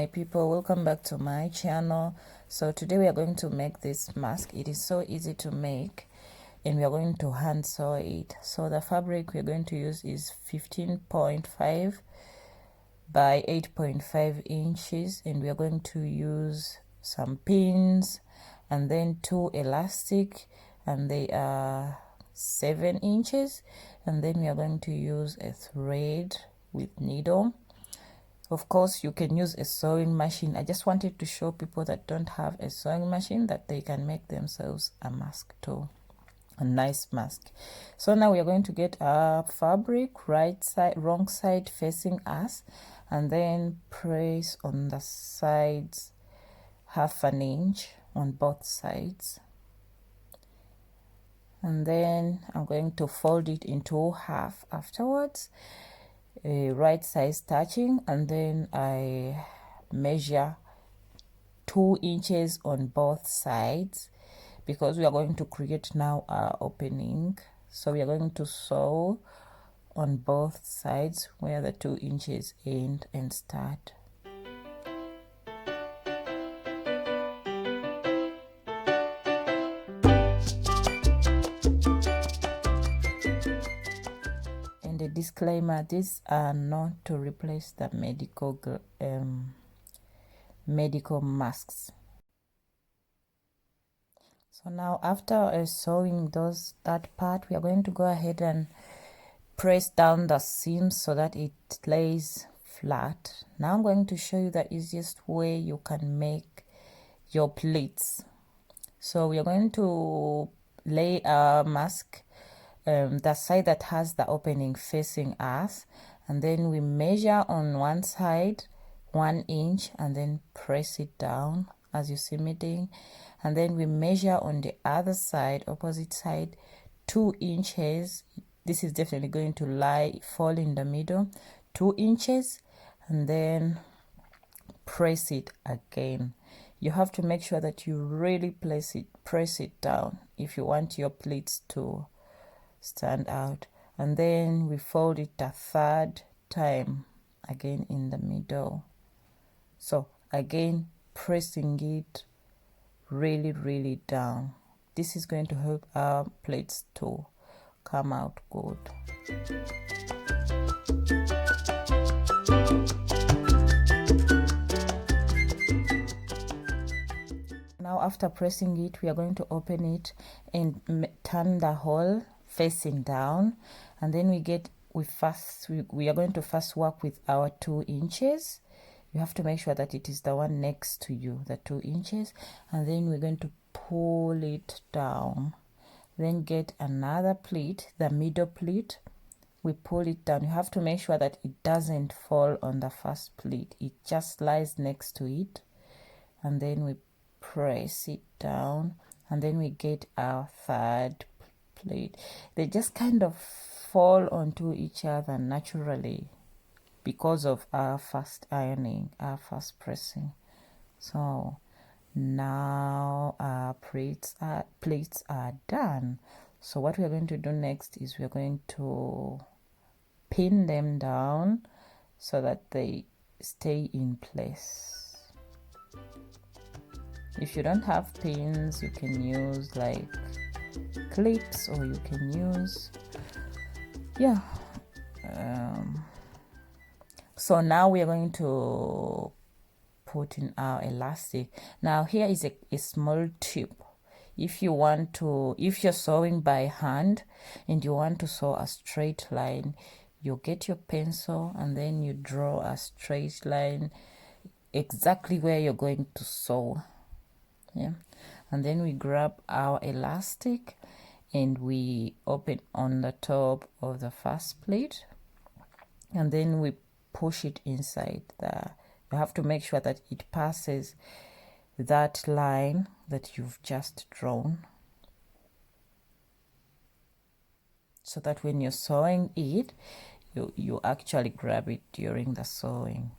my people, welcome back to my channel. So today we are going to make this mask. It is so easy to make and we are going to hand sew it. So the fabric we're going to use is 15.5 by 8.5 inches, and we are going to use some pins and then 2 elastic, and they are 7 inches, and then we are going to use a thread with needle. Of course, you can use a sewing machine. I just wanted to show people that don't have a sewing machine that they can make themselves a mask too, a nice mask. So now we are going to get our fabric, right side, wrong side facing us, and then press on the sides 1/2 inch on both sides. And then I'm going to fold it into half afterwards, right sides touching, and then I measure 2 inches on both sides because we are going to create now our opening. So we are going to sew on both sides where the 2 inches end and start. And a disclaimer, these are not to replace the medical masks. So now after sewing that part, we are going to go ahead and press down the seams so that it lays flat. Now I'm going to show you the easiest way you can make your pleats. So we are going to lay our mask the side that has the opening facing us, and then we measure on one side 1 inch and then press it down as you see me doing, and then we measure on the other side, opposite side, 2 inches. This is definitely going to fall in the middle, 2 inches, and then press it again. You have to make sure that you really press it down if you want your pleats to stand out. And then we fold it a 3rd time again in the middle. So again, pressing it really down. This is going to help our pleats to come out good. Now after pressing it, we are going to open it and turn the hole facing down, and then we are going to first work with our 2 inches. You have to make sure that it is the one next to you, the 2 inches, and then we're going to pull it down. Then get another pleat, the middle pleat. We pull it down. You have to make sure that it doesn't fall on the first pleat. It just lies next to it, and then we press it down, and then we get our 3rd pleat. They just kind of fall onto each other naturally because of our first ironing, our first pressing. So now our pleats are done. So what we are going to do next is we are going to pin them down so that they stay in place. If you don't have pins, you can use like clips, or you can use so now we are going to put in our elastic. Now here is a small tip. If you're sewing by hand and you want to sew a straight line, you get your pencil and then you draw a straight line exactly where you're going to sew. And then we grab our elastic and we open on the top of the first pleat, and then we push it inside there. You have to make sure that it passes that line that you've just drawn, so that when you're sewing it, you actually grab it during the sewing.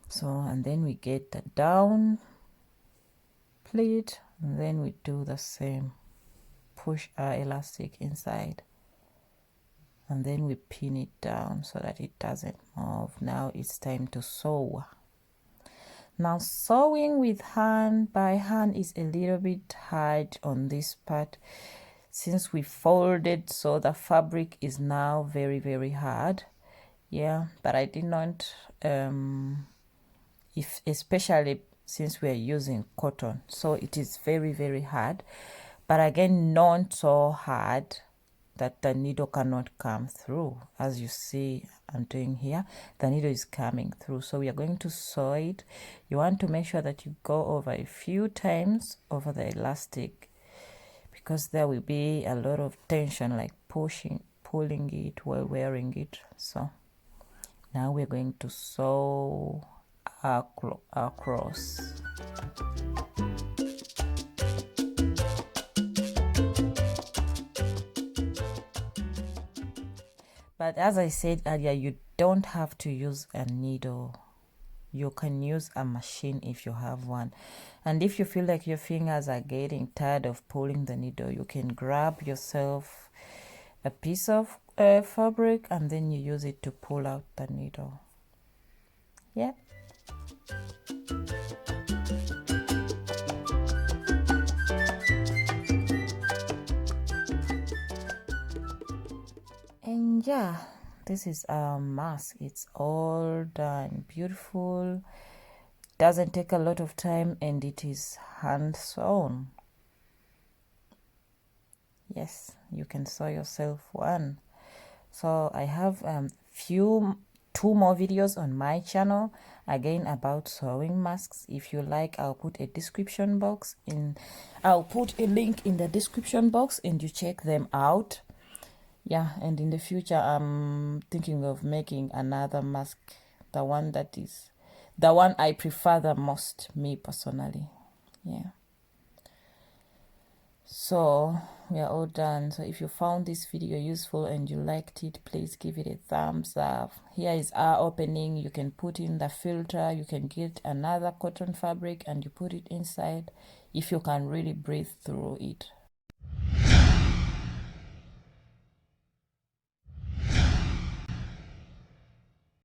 So, and then we get the down pleat, and then we do the same, push our elastic inside. and then we pin it down so that it doesn't move. Now it's time to sew. Now sewing with hand by hand is a little bit hard on this part since we folded, so the fabric is now very hard. Yeah, but I did not especially since we are using cotton, so it is very hard, but again not so hard that the needle cannot come through. As you see I'm doing here, the needle is coming through, so we are going to sew it. You want to make sure that you go over a few times over the elastic, because there will be a lot of tension, like pulling it while wearing it. So now we're going to sew across. But as I said earlier, you don't have to use a needle. You can use a machine if you have one. And if you feel like your fingers are getting tired of pulling the needle, you can grab yourself a piece of fabric and then you use it to pull out the needle. Yeah. And yeah, this is our mask. It's all done. Beautiful. Doesn't take a lot of time and it is hand sewn. Yes, you can sew yourself one. So I have two more videos on my channel again about sewing masks. If you like, I'll put a link in the description box and you check them out. Yeah, and in the future I'm thinking of making another mask, the one I prefer the most, me personally. Yeah, so we are all done. So if you found this video useful and you liked it, please give it a thumbs up. Here is our opening. You can put in the filter, you can get another cotton fabric and you put it inside if you can really breathe through it.